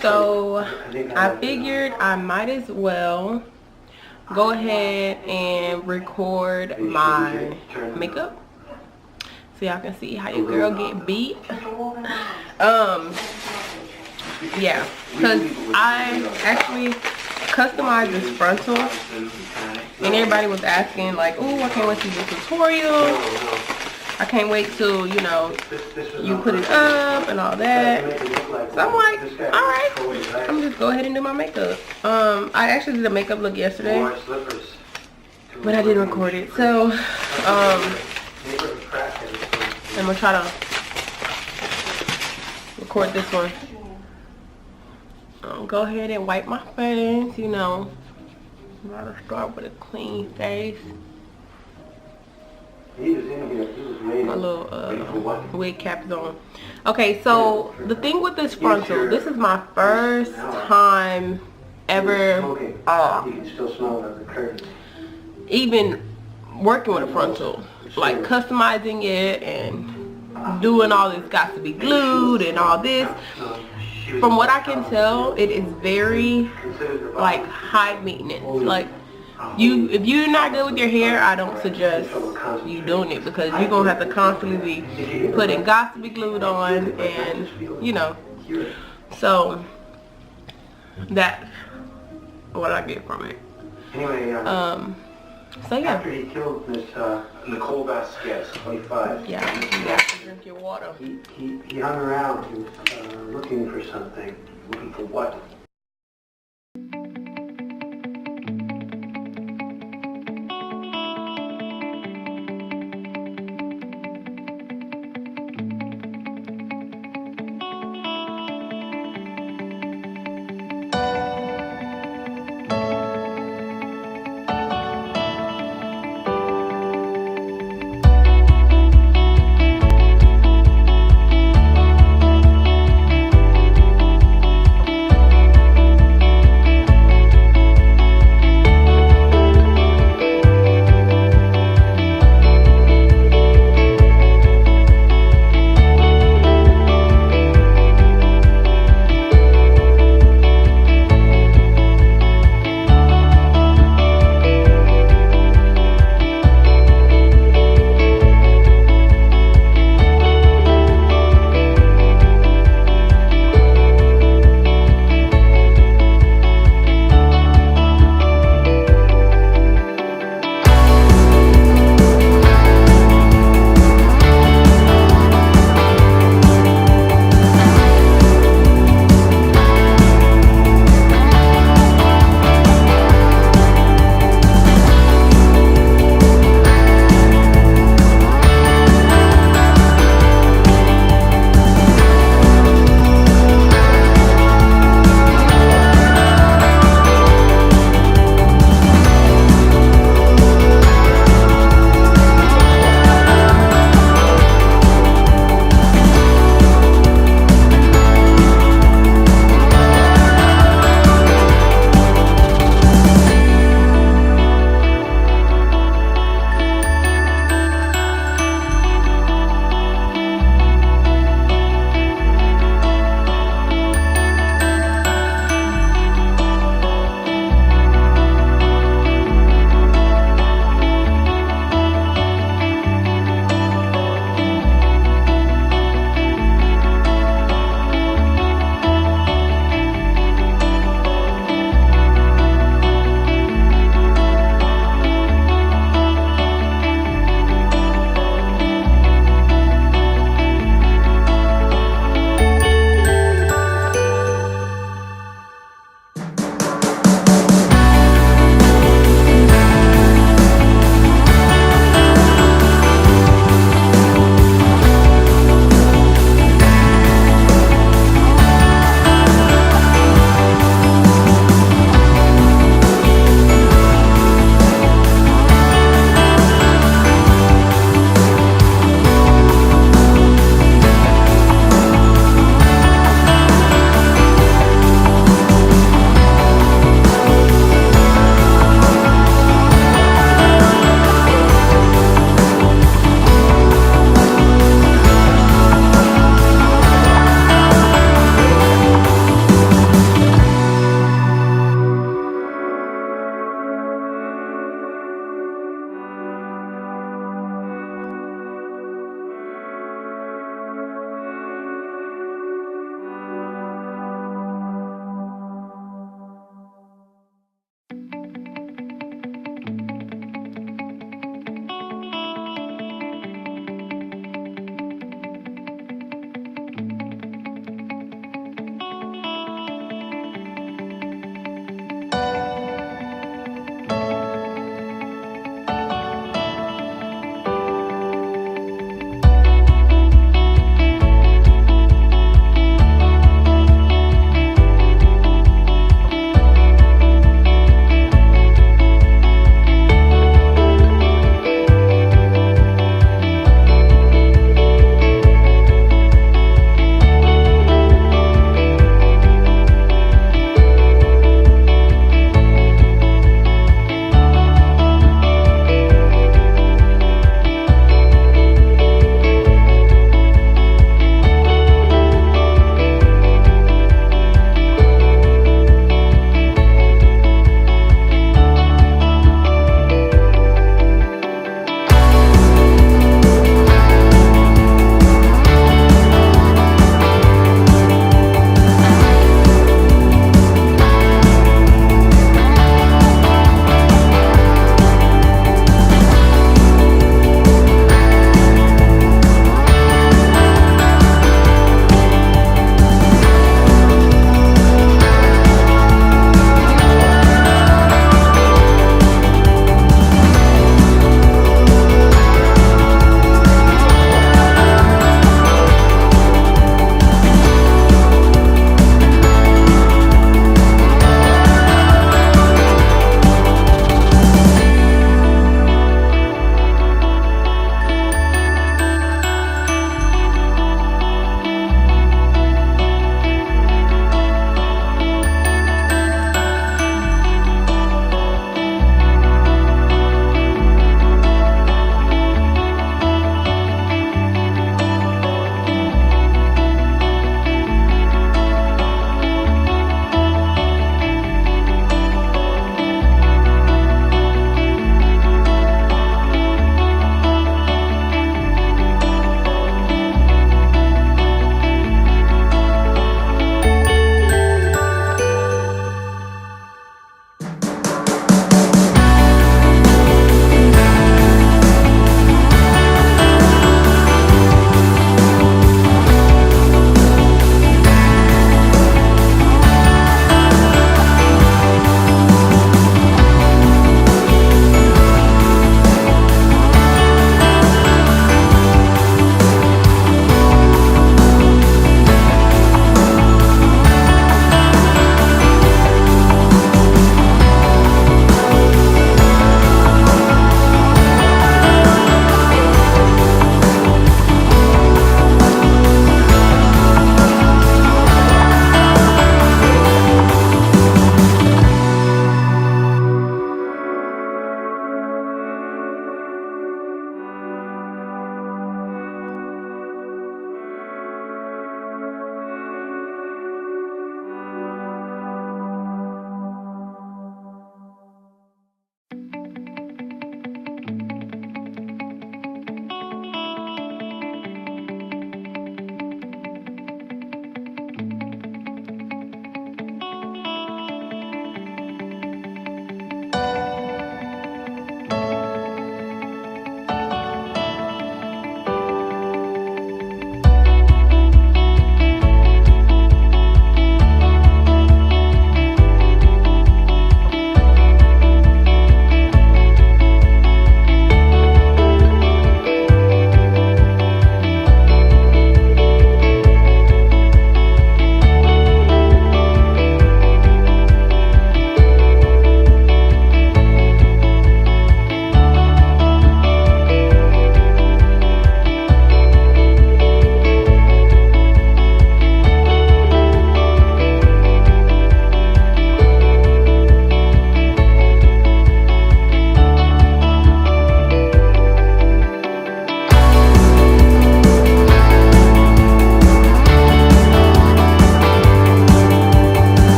So I figured I might as well go ahead and record my makeup so y'all can see how your girl get beat. Yeah, because I actually customized this frontal and everybody was asking like, oh, I can't wait to do the tutorial. I can't wait till, you know, you put it up and all that. So I'm like, alright, I'm just go ahead and do my makeup. I actually did a makeup look yesterday, but I didn't record it. So, I'm gonna try to record this one. Go ahead and wipe my face, you know. I'm gonna start with a clean face. My little wig cap is on. Okay, so the thing with this frontal, this is my first time ever even working with a frontal, like customizing it and doing all this got to be glued and all this. From what I can tell, it is very like high maintenance. Like if you're not good with your hair, I don't suggest you doing it, because you're gonna have to constantly be putting got to be glued on, and you know. So that's what I get from it. So yeah. After he killed this Nicole Vasquez, 25. Yeah, you have to drink your water. He hung around. He was looking for something. Looking for what?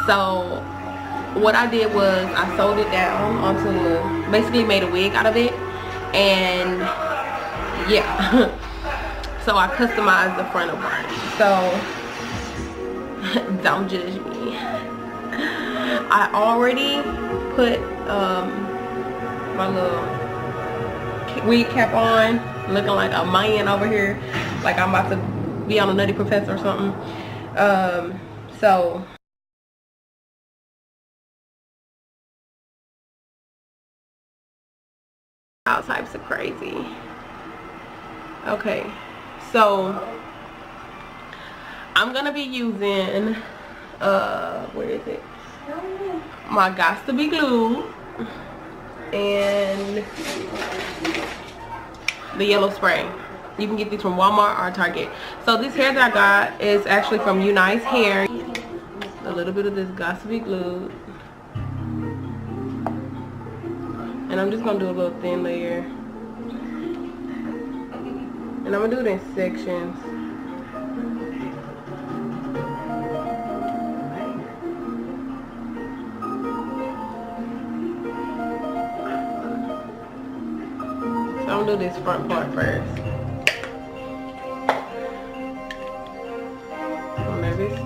So what I did was I sewed it down onto, basically made a wig out of it, and yeah. So I customized the frontal part. So don't judge me. I already put my little wig cap on, looking like a man over here, like I'm about to be on a Nutty Professor or something. So all types of crazy. Okay, so I'm gonna be using where is it, my Gots to Be Glued and the yellow spray. You can get these from Walmart or Target. So this hair that I got is actually from UNice Hair. A little bit of this Gots to Be Glued, and I'm just gonna do a little thin layer, and I'm gonna do it in sections. So I'm gonna do this front part first. I'm nervous.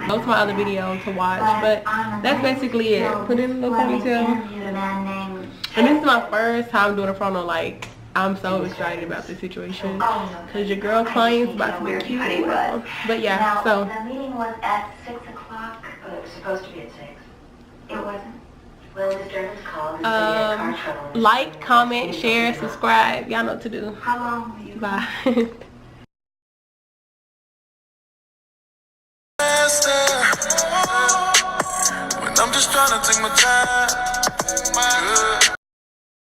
Go to my other video to watch, but that's basically it. Put in a little ponytail. And this is my first time doing a frontal. Like, I'm so excited about this situation because your girl client's about to be cute. But yeah, so the meeting was at 6 o'clock, but it was supposed to be at 6. It wasn't. Well, disturbance called and said he had car trouble. like, comment, share, subscribe. Y'all know what to do. How long were you? Bye. When I'm just trying to take my time.